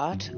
8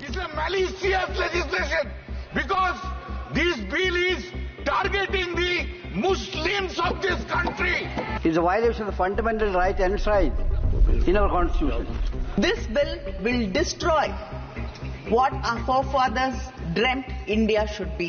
It's a malicious legislation because this bill is targeting the Muslims of this country. Is a violation of the fundamental right enshrined in our constitution. This bill will destroy what our forefathers dreamt India should be.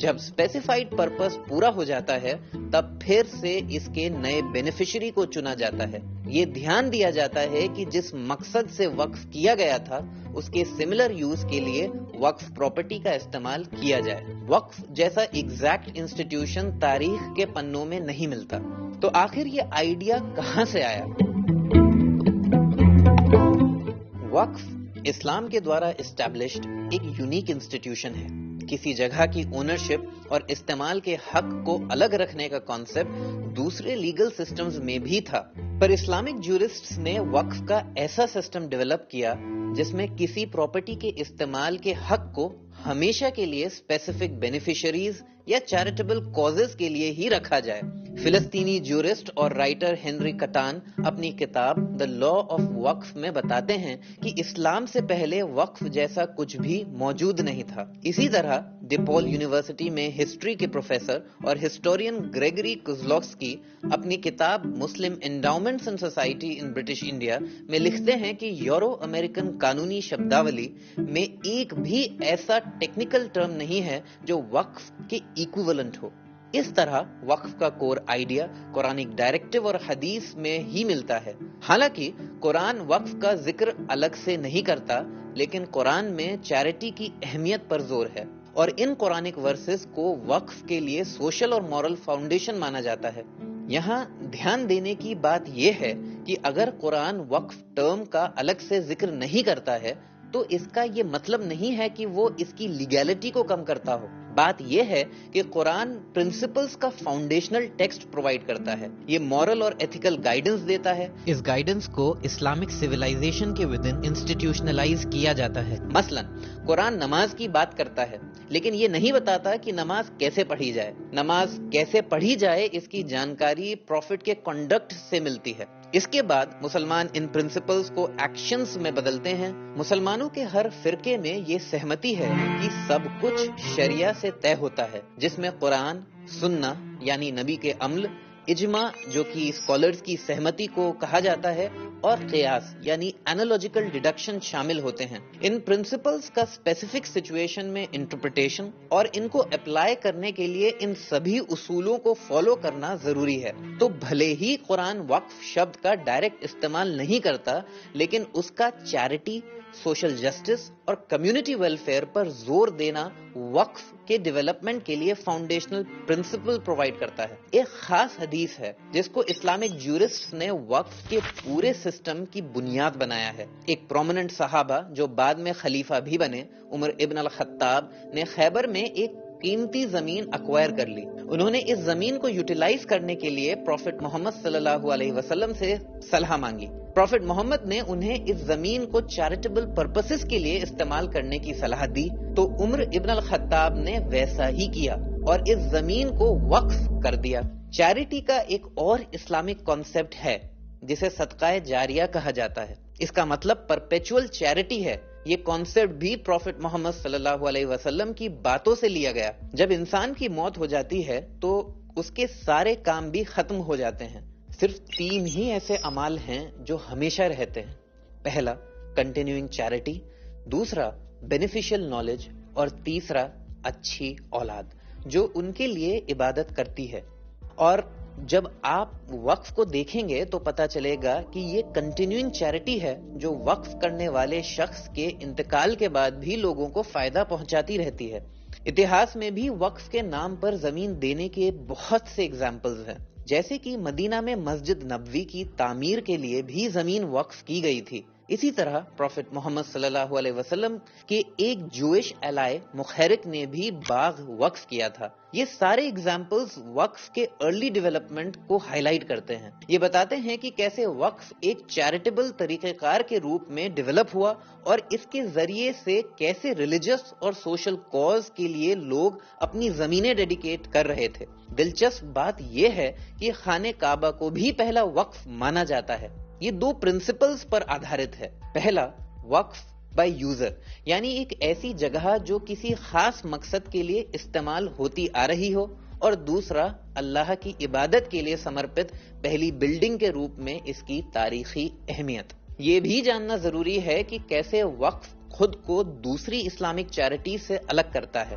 جب specified purpose پورا ہو جاتا ہے تب پھر سے اس کے نئے beneficiary کو چنا جاتا ہے. یہ دھیان دیا جاتا ہے کہ جس مقصد سے وقف کیا گیا تھا اس کے سملر یوز کے لیے وقف پراپرٹی کا استعمال کیا جائے. وقف جیسا ایگزیکٹ انسٹیٹیوشن تاریخ کے پنوں میں نہیں ملتا. تو آخر یہ آئیڈیا کہاں سے آیا؟ وقف اسلام کے دوارا اسٹیبلشڈ ایک یونیک انسٹیٹیوشن ہے. کسی جگہ کی اونرشپ اور استعمال کے حق کو الگ رکھنے کا کانسیپٹ دوسرے لیگل سسٹمز میں بھی تھا، پر اسلامک جورسٹس نے وقف کا ایسا سسٹم ڈیولپ کیا جس میں کسی پراپرٹی کے استعمال کے حق کو ہمیشہ کے لیے اسپیسیفک بینیفیشریز یا چیریٹیبل کازز کے لیے ہی رکھا جائے. فلسطینی جورسٹ اور رائٹر ہنری کٹان اپنی کتاب دا لا آف وقف میں بتاتے ہیں کہ اسلام سے پہلے وقف جیسا کچھ بھی موجود نہیں تھا. اسی طرح ڈیپول یونیورسٹی میں ہسٹری کے پروفیسر اور ہسٹورین گریگری کوزلوفسکی اپنی کتاب Muslim endowments and society in British India میں لکھتے ہیں کہ یورو امریکن قانونی شبداولی میں ایک بھی ایسا ٹیکنیکل ٹرم نہیں ہے جو وقف کے ایکویولنٹ ہو. اس طرح وقف کا کور آئیڈیا قرآنک ڈائریکٹیو اور حدیث میں ہی ملتا ہے. حالانکہ قرآن وقف کا ذکر الگ سے نہیں کرتا، لیکن قرآن میں چیریٹی کی اہمیت پر زور ہے اور ان قرآنک ورسز کو وقف کے لیے سوشل اور مورل فاؤنڈیشن مانا جاتا ہے. یہاں دھیان دینے کی بات یہ ہے کہ اگر قرآن وقف ٹرم کا الگ سے ذکر نہیں کرتا ہے تو اس کا یہ مطلب نہیں ہے کہ وہ اس کی لیگیلٹی کو کم کرتا ہو. بات یہ ہے کہ قرآن پرنسپلز کا فاؤنڈیشنل ٹیکسٹ پرووائڈ کرتا ہے. یہ مورل اور ایتھیکل گائیڈنس دیتا ہے. اس گائیڈنس کو اسلامک سویلائزیشن کے ودن انسٹیٹیوشنلائز کیا جاتا ہے. مثلا قرآن نماز کی بات کرتا ہے لیکن یہ نہیں بتاتا کہ نماز کیسے پڑھی جائے. نماز کیسے پڑھی جائے اس کی جانکاری پروفٹ کے کنڈکٹ سے ملتی ہے. اس کے بعد مسلمان ان پرنسپلز کو ایکشنز میں بدلتے ہیں. مسلمانوں کے ہر فرقے میں یہ سہمتی ہے کہ سب کچھ شریعہ سے طے ہوتا ہے، جس میں قرآن، سنہ یعنی نبی کے عمل، اجماع جو کہ اسکالرز کی سہمتی کو کہا جاتا ہے، اور قیاس یعنی اینالوجیکل ڈیڈکشن شامل ہوتے ہیں. ان پرنسپلز کا اسپیسیفک سچویشن میں انٹرپریٹیشن اور ان کو اپلائی کرنے کے لیے ان سبھی اصولوں کو فالو کرنا ضروری ہے. تو بھلے ہی قرآن وقف شبد کا ڈائریکٹ استعمال نہیں کرتا، لیکن اس کا چیریٹی، سوشل جسٹس اور کمیونٹی ویلفیئر پر زور دینا وقف کے ڈیولپمنٹ کے لیے فاؤنڈیشنل پرنسپل پرووائڈ کرتا ہے. ایک خاص حدیث ہے جس کو اسلامک جورسٹس نے وقف کے پورے سسٹم کی بنیاد بنایا ہے. ایک پرومیننٹ صحابہ جو بعد میں خلیفہ بھی بنے، عمر ابن الخطاب نے خیبر میں ایک قیمتی زمین ایکوائر کر لی. انہوں نے اس زمین کو یوٹیلائز کرنے کے لیے پروفٹ محمد صلی اللہ علیہ وسلم سے صلاح مانگی. پروفٹ محمد نے انہیں اس زمین کو چیریٹیبل پرپسز کے لیے استعمال کرنے کی صلاح دی تو عمر ابن الخطاب نے ویسا ہی کیا اور اس زمین کو وقف کر دیا. چیریٹی کا ایک اور اسلامک کانسیپٹ ہے جسے صدقہ جاریہ کہا جاتا ہے. اس کا مطلب پرپیچول چیریٹی ہے. یہ کانسیپٹ بھی پروفٹ محمد صلی اللہ علیہ وسلم کی باتوں سے لیا گیا. جب انسان کی موت ہو جاتی ہے تو اس کے سارے کام بھی ختم ہو جاتے ہیں. صرف 3 ہی ایسے اعمال ہیں جو ہمیشہ رہتے ہیں. پہلا کنٹینیوئنگ چیریٹی، دوسرا بینیفیشل نالج اور تیسرا اچھی اولاد جو ان کے لیے عبادت کرتی ہے. اور جب آپ وقف کو دیکھیں گے تو پتہ چلے گا کہ یہ کنٹینیوئنگ چیریٹی ہے جو وقف کرنے والے شخص کے انتقال کے بعد بھی لوگوں کو فائدہ پہنچاتی رہتی ہے. اتہاس میں بھی وقف کے نام پر زمین دینے کے بہت سے اگزامپلز ہیں، جیسے کہ مدینہ میں مسجد نبوی کی تعمیر کے لیے بھی زمین وقف کی گئی تھی. اسی طرح پروفٹ محمد صلی اللہ علیہ وسلم کے ایک جوئش الائے مخیرق نے بھی باغ وقف کیا تھا. یہ سارے اگزامپلز وقف کے ارلی ڈیولپمنٹ کو ہائی لائٹ کرتے ہیں. یہ بتاتے ہیں کہ کیسے وقف ایک چیریٹیبل طریقہ کار کے روپ میں ڈیولپ ہوا اور اس کے ذریعے سے کیسے ریلیجس اور سوشل کاز کے لیے لوگ اپنی زمینیں ڈیڈیکیٹ کر رہے تھے. دلچسپ بات یہ ہے کہ خانہ کعبہ کو بھی پہلا وقف مانا جاتا ہے. یہ 2 پرنسپلز پر آدھارت ہے. پہلا وقف بائی یوزر، یعنی ایک ایسی جگہ جو کسی خاص مقصد کے لیے استعمال ہوتی آ رہی ہو، اور دوسرا اللہ کی عبادت کے لیے سمرپت پہلی بلڈنگ کے روپ میں اس کی تاریخی اہمیت. یہ بھی جاننا ضروری ہے کہ کیسے وقف خود کو دوسری اسلامک چیریٹی سے الگ کرتا ہے.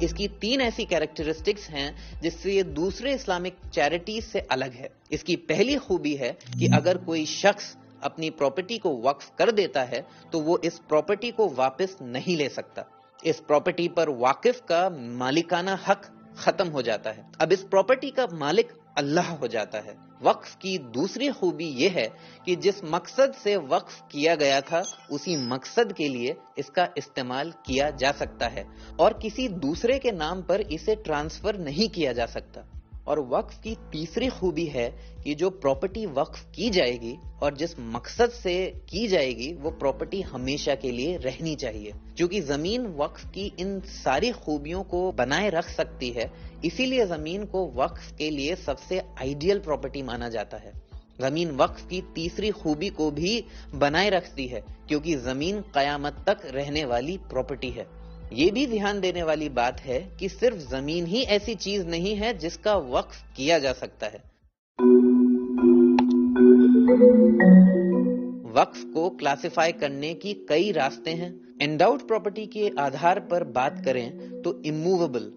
اس کی 3 ایسی کیریکٹرسٹکس ہیں جس سے یہ دوسرے اسلامک چیریٹیز سے الگ ہے. اس کی پہلی خوبی ہے کہ اگر کوئی شخص اپنی پراپرٹی کو وقف کر دیتا ہے تو وہ اس پراپرٹی کو واپس نہیں لے سکتا. اس پراپرٹی پر واقف کا مالکانہ حق ختم ہو جاتا ہے. اب اس پراپرٹی کا مالک اللہ ہو جاتا ہے. وقف کی دوسری خوبی یہ ہے کہ جس مقصد سے وقف کیا گیا تھا اسی مقصد کے لیے اس کا استعمال کیا جا سکتا ہے اور کسی دوسرے کے نام پر اسے ٹرانسفر نہیں کیا جا سکتا. اور وقف کی تیسری خوبی ہے کہ جو پراپرٹی وقف کی جائے گی اور جس مقصد سے کی جائے گی وہ پراپرٹی ہمیشہ کے لیے رہنی چاہیے. چونکہ زمین وقف کی ان ساری خوبیوں کو بنائے رکھ سکتی ہے اسی لیے زمین کو وقف کے لیے سب سے آئیڈیل پراپرٹی مانا جاتا ہے. زمین وقف کی تیسری خوبی کو بھی بنائے رکھتی ہے کیونکہ زمین قیامت تک رہنے والی پراپرٹی ہے. یہ بھی دھیان دینے والی بات ہے کہ صرف زمین ہی ایسی چیز نہیں ہے جس کا وقف کیا جا سکتا ہے. وقف کو کلاسیفائی کرنے کی کئی راستے ہیں. انڈاؤڈ پراپرٹی کے آدھار پر بات کریں تو اموویبل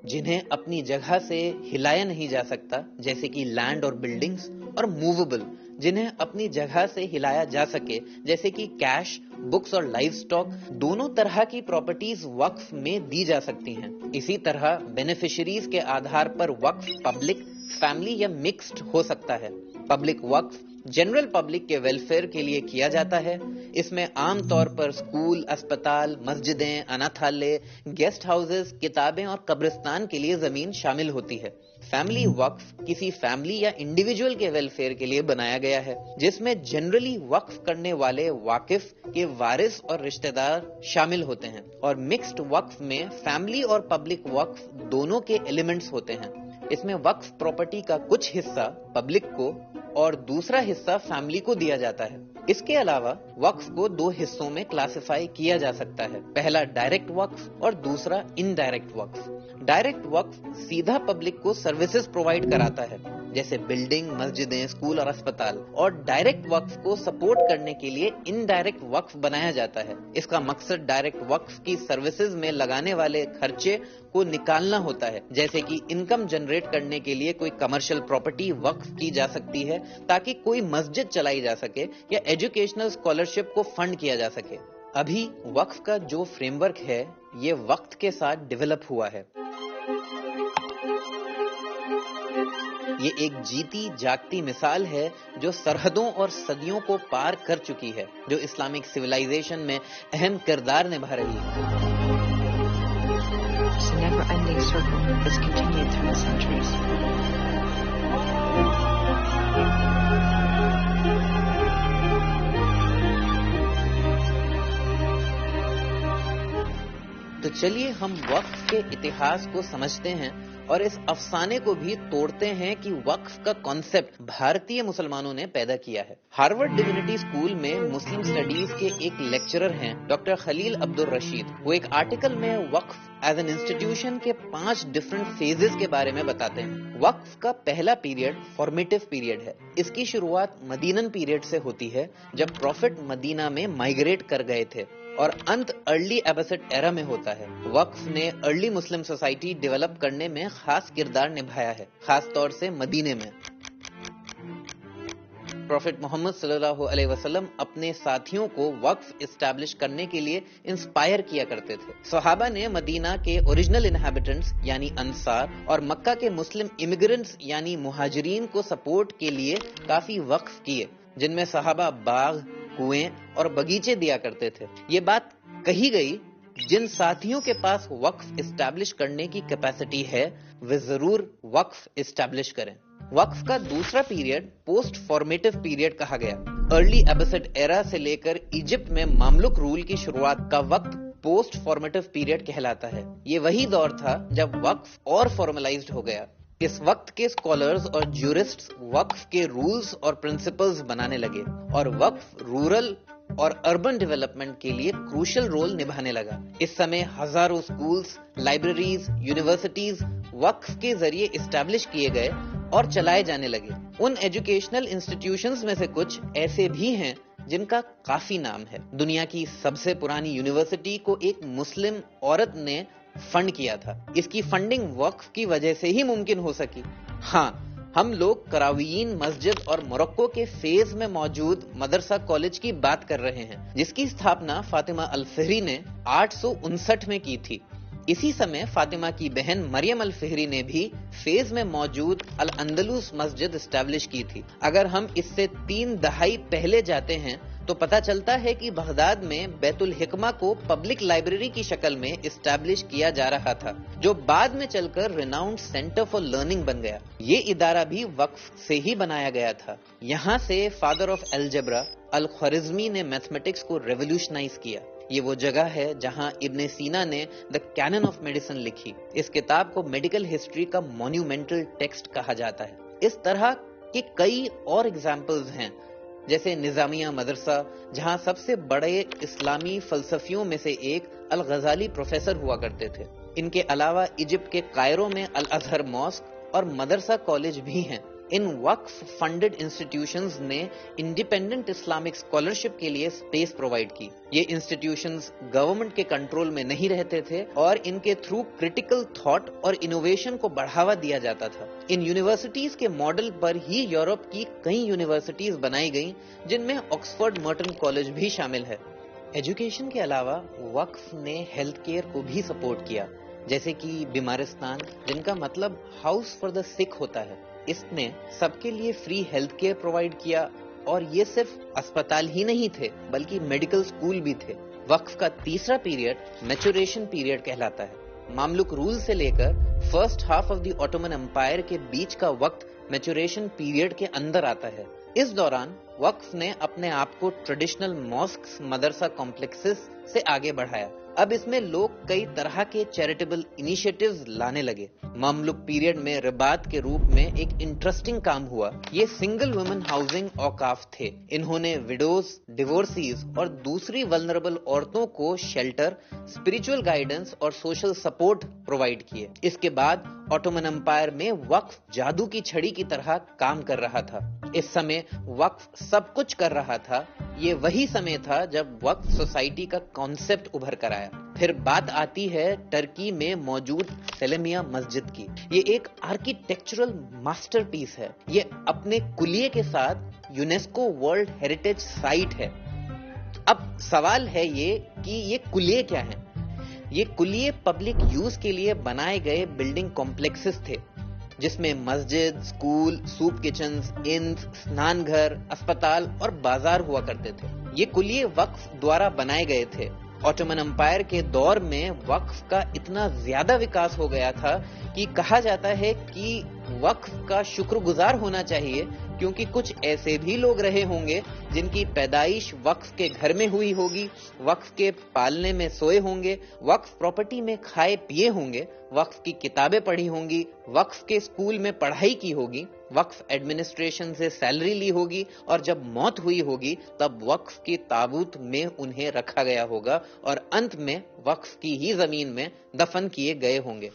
جنہیں اپنی جگہ سے ہلایا نہیں جا سکتا جیسے کہ لینڈ اور بلڈنگز، اور موویبل جنہیں اپنی جگہ سے ہلایا جا سکے جیسے کہ کیش، بکس اور لائیو سٹاک. دونوں طرح کی پراپرٹیز وقف میں دی جا سکتی ہیں. اسی طرح بینیفیشریز کے آدھار پر وقف پبلک، فیملی یا مکسڈ ہو سکتا ہے. پبلک وقف جنرل پبلک کے ویلفیئر کے لیے کیا جاتا ہے. اس میں عام طور پر اسکول، اسپتال، مسجدیں، اناتھالیہ، گیسٹ ہاؤسز، کتابیں اور قبرستان کے لیے زمین شامل ہوتی ہے. فیملی وقف کسی فیملی یا انڈیویجول کے ویلفیئر کے لیے بنایا گیا ہے جس میں جنرلی وقف کرنے والے واقف کے وارث اور رشتہ دار شامل ہوتے ہیں. اور مکسڈ وقف میں فیملی اور پبلک وقف دونوں کے ایلیمنٹس ہوتے ہیں. اس میں وقف پراپرٹی کا کچھ حصہ پبلک کو اور دوسرا حصہ فیملی کو دیا جاتا ہے. اس کے علاوہ وقف کو 2 حصوں میں کلاسیفائی کیا جا سکتا ہے. پہلا ڈائریکٹ وقف اور دوسرا انڈائریکٹ وقف. ڈائریکٹ وقف سیدھا پبلک کو سروسز پرووائڈ کراتا ہے جیسے بلڈنگ، مسجدیں، اسکول اور اسپتال. اور ڈائریکٹ وقف کو سپورٹ کرنے کے لیے انڈائریکٹ وقف بنایا جاتا ہے. اس کا مقصد ڈائریکٹ وقف کی سروسز میں لگانے والے خرچے کو نکالنا ہوتا ہے جیسے کہ انکم جنریٹ کرنے کے لیے کوئی کمرشل پراپرٹی وقف کی جا سکتی ہے تاکہ کوئی مسجد چلائی جا سکے یا ایجوکیشنل اسکالرشپ کو فنڈ کیا جا سکے. ابھی وقف کا جو فریم ورک ہے یہ وقت کے ساتھ ڈیولپ ہوا ہے. یہ ایک جیتی جاگتی مثال ہے جو سرحدوں اور صدیوں کو پار کر چکی ہے، جو اسلامک سویلائزیشن میں اہم کردار نبھا رہی ہے. It's a never-ending circle that's continued through the centuries. تو چلیے ہم وقف کے اتہاس کو سمجھتے ہیں اور اس افسانے کو بھی توڑتے ہیں کہ وقف کا کانسیپٹ بھارتی مسلمانوں نے پیدا کیا ہے. ہارورڈ ڈیوینٹی اسکول میں مسلم اسٹڈیز کے ایک لیکچرر ہیں ڈاکٹر خلیل عبد الرشید. وہ ایک آرٹیکل میں وقف ایز این انسٹیٹیوشن کے 5 ڈفرنٹ فیزز کے بارے میں بتاتے ہیں. وقف کا پہلا پیریڈ فارمیٹو پیریڈ ہے. اس کی شروعات مدینن پیریڈ سے ہوتی ہے جب پروفٹ مدینہ میں مائگریٹ کر گئے تھے اور انت ارلی ایبسڈ ایرا میں ہوتا ہے. وقف نے ارلی مسلم سوسائٹی ڈیولپ کرنے میں خاص کردار نبھایا ہے، خاص طور سے مدینے میں. پروفٹ محمد صلی اللہ علیہ وسلم اپنے ساتھیوں کو وقف اسٹیبلش کرنے کے لیے انسپائر کیا کرتے تھے. صحابہ نے مدینہ کے اوریجنل انہیبیٹنٹس یعنی انصار اور مکہ کے مسلم امیگرنٹس یعنی مہاجرین کو سپورٹ کے لیے کافی وقف کیے جن میں صحابہ باغ، کنویں اور باغیچے دیا کرتے تھے. یہ بات کہی گئی جن ساتھیوں کے پاس وقف اسٹیبلش کرنے کی کیپیسٹی ہے وہ ضرور وقف اسٹیبلش کریں. وقف کا دوسرا پیریڈ پوسٹ فارمیٹو پیریڈ کہا گیا. ارلی ایبسڈ ایرا سے لے کر ایجپٹ میں مملوک رول کی شروعات کا وقت پوسٹ فارمیٹو پیریڈ کہلاتا ہے. یہ وہی دور تھا جب وقف اور فارملائزڈ ہو گیا. اس وقت کے اسکالرز اور جورسٹس وقف کے رولز اور پرنسپلز بنانے لگے اور وقف رورل اور اربن ڈیولپمنٹ کے لیے کروشل رول نبھانے لگا. اس سمے ہزاروں اسکولز، لائبریریز، یونیورسٹیز وقف کے ذریعے اسٹیبلش کیے گئے اور چلائے جانے لگے. ان ایجوکیشنل انسٹیٹیوشنز میں سے کچھ ایسے بھی ہیں جن کا کافی نام ہے. دنیا کی سب سے پرانی یونیورسٹی کو ایک مسلم عورت نے فنڈ کیا تھا. اس کی فنڈنگ وقف کی وجہ سے ہی ممکن ہو سکی. ہاں، ہم لوگ کراویین مسجد اور موروکو کے فیز میں موجود مدرسہ کالج کی بات کر رہے ہیں، جس کی استھاپنا فاطمہ الفہری نے 859 میں کی تھی. اسی سمے فاطمہ کی بہن مریم الفہری نے بھی فیز میں موجود الاندلس مسجد اسٹیبلش کی تھی. اگر ہم اس سے 3 دہائی پہلے جاتے ہیں تو پتا چلتا ہے کہ بغداد میں بیت الحکمہ کو پبلک لائبریری کی شکل میں اسٹیبلش کیا جا رہا تھا، جو بعد میں چل کر ریناؤنڈ سینٹر فار لرننگ بن گیا. یہ ادارہ بھی وقف سے ہی بنایا گیا تھا. یہاں سے فادر آف الجبرا الخوارزمی نے میتھمیٹکس کو ریولوشنائز کیا. یہ وہ جگہ ہے جہاں ابن سینا نے دا کینن آف میڈیسن لکھی. اس کتاب کو میڈیکل ہسٹری کا مونیومنٹل ٹیکسٹ کہا جاتا ہے. اس طرح کے کئی اور ایگزامپلز ہیں، جیسے نظامیہ مدرسہ، جہاں سب سے بڑے اسلامی فلسفیوں میں سے ایک الغزالی پروفیسر ہوا کرتے تھے. ان کے علاوہ ایجپٹ کے قائرو میں الازہر ماسک اور مدرسہ کالج بھی ہیں. ان وقف فنڈڈ انسٹیٹیوشنز نے انڈیپینڈنٹ اسلامک اسکالرشپ کے لیے اسپیس پرووائڈ کی. یہ انسٹیٹیوشنز گورنمنٹ کے کنٹرول میں نہیں رہتے تھے اور ان کے تھرو کریٹیکل تھاٹ اور انوویشن کو بڑھاوا دیا جاتا تھا. ان یونیورسٹیز کے ماڈل پر ہی یورپ کی کئی یونیورسٹیز بنائی گئیں، جن میں آکسفورڈ مرٹن کالج بھی شامل ہے. ایجوکیشن کے علاوہ وقف نے ہیلتھ کیئر کو بھی سپورٹ کیا، جیسے کہ بیمارستان، جن کا مطلب ہاؤس فار دا سک ہوتا ہے. اس نے سب کے لیے فری ہیلتھ کیئر پرووائڈ کیا، اور یہ صرف اسپتال ہی نہیں تھے بلکہ میڈیکل اسکول بھی تھے. وقف کا تیسرا پیریڈ میچوریشن پیریڈ کہلاتا ہے. ماملوک رول سے لے کر first half of the Ottoman empire کے بیچ کا وقت میچوریشن پیریڈ کے اندر آتا ہے. اس دوران وقف نے اپنے آپ کو ٹریڈیشنل ماسکس، مدرسہ کمپلیکسز سے آگے بڑھایا. اب اس میں لوگ کئی طرح کے چیریٹیبل انیشیٹیوز لانے لگے. مملوک پیریڈ میں رباط کے روپ میں ایک انٹرسٹنگ کام ہوا. یہ سنگل وومن ہاؤسنگ اوقاف تھے. انہوں نے وڈوز، ڈیورسیز اور دوسری ولنریبل عورتوں کو شیلٹر، اسپرچل گائیڈنس اور سوشل سپورٹ پرووائڈ کیے. اس کے بعد آٹومن امپائر میں وقف جادو کی چھڑی کی طرح کام کر رہا تھا. اس سمے وقف سب کچھ کر رہا تھا. یہ وہی سمے تھا جب وقف سوسائٹی کا کانسیپٹ ابھر کر آیا. پھر بات آتی ہے ٹرکی میں موجود سلیمیہ مسجد کی. یہ ایک آرکیٹیکچرل ماسٹر پیس ہے. یہ اپنے کلیے کے ساتھ یونیسکو ورلڈ ہیریٹیج سائٹ ہے. اب سوال ہے یہ کہ یہ کلیے کیا ہیں؟ یہ کلیے پبلک یوز کے لیے بنائے گئے بلڈنگ کمپلیکسز تھے، جس میں مسجد، اسکول، سوپ کچنز، انس، اسنان گھر، اسپتال اور بازار ہوا کرتے تھے. یہ کلیے وقف دوارا بنائے گئے تھے. آٹومن امپائر کے دور میں وقف کا اتنا زیادہ وکاس ہو گیا تھا کہ کہا جاتا ہے کہ وقف کا شکر گزار ہونا چاہیے، کیونکہ کچھ ایسے بھی لوگ رہے ہوں گے جن کی پیدائش وقف کے گھر میں ہوئی ہوگی، وقف کے پالنے میں سوئے ہوں گے، وقف پراپرٹی میں کھائے پیے ہوں گے، وقف کی کتابیں پڑھی ہوں گی، وقف کے اسکول میں پڑھائی کی ہوگی، وقف ایڈمنسٹریشن سے سیلری لی ہوگی، اور جب موت ہوئی ہوگی تب وقف کے تابوت میں انہیں رکھا گیا ہوگا اور انت میں وقف کی ہی زمین میں دفن کیے گئے ہوں گے.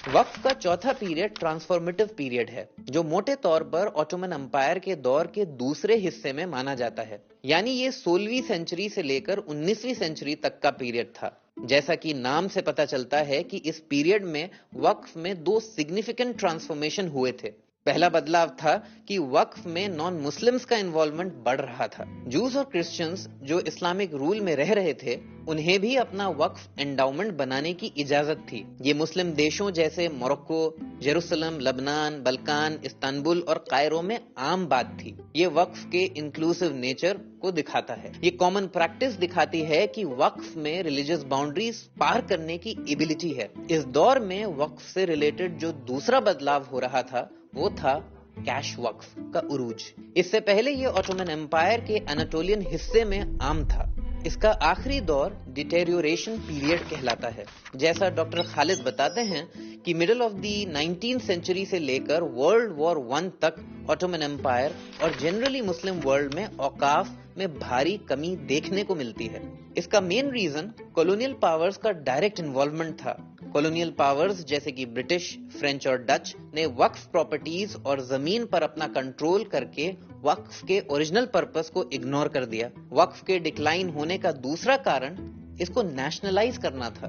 وقف کا چوتھا پیریڈ ٹرانسفارمیٹو پیریڈ ہے، جو موٹے طور پر آٹومن امپائر کے دور کے دوسرے حصے میں مانا جاتا ہے. یعنی یہ 16ویں سینچری سے لے کر 19ویں سینچری تک کا پیریڈ تھا. جیسا کہ نام سے پتہ چلتا ہے کہ اس پیریڈ میں وقف میں 2 سگنیفیکنٹ ٹرانسفارمیشن ہوئے تھے. پہلا بدلاؤ تھا کہ وقف میں نان مسلمز کا انوالومنٹ بڑھ رہا تھا. جوز اور کرسچنز جو اسلامک رول میں رہ رہے تھے، انہیں بھی اپنا وقف انڈاؤمنٹ بنانے کی اجازت تھی. یہ مسلم دیشوں جیسے موروکو، جیروسلم، لبنان، بلکان، استنبول اور قائرو میں عام بات تھی. یہ وقف کے انکلوسیو نیچر کو دکھاتا ہے. یہ کامن پریکٹس دکھاتی ہے کہ وقف میں ریلیجیس باؤنڈریز پار کرنے کی ایبلٹی ہے. اس دور میں وقف سے ریلیٹڈ جو دوسرا بدلاؤ ہو رہا تھا وہ تھا کیش وقف کا عروج. اس سے پہلے یہ آٹومن امپائر کے اناٹولین حصے میں عام تھا. اس کا آخری دور ڈیٹیریوریشن پیریڈ کہلاتا ہے. جیسا ڈاکٹر خالد بتاتے ہیں کہ middle of the 19th century سے لے کر ورلڈ وار 1 تک آٹومن امپائر اور جنرلی مسلم ورلڈ میں اوقاف میں بھاری کمی دیکھنے کو ملتی ہے. اس کا مین ریزن کولونیل پاورز کا ڈائریکٹ انوالومنٹ تھا. کولونیل پاورز جیسے کہ برٹش، فرینچ اور ڈچ نے وقف پراپرٹیز اور زمین پر اپنا کنٹرول کر کے وقف کے اوریجنل پرپس کو اگنور کر دیا. وقف کے ڈکلائن ہونے کا دوسرا کارن اس کو نیشنلائز کرنا تھا.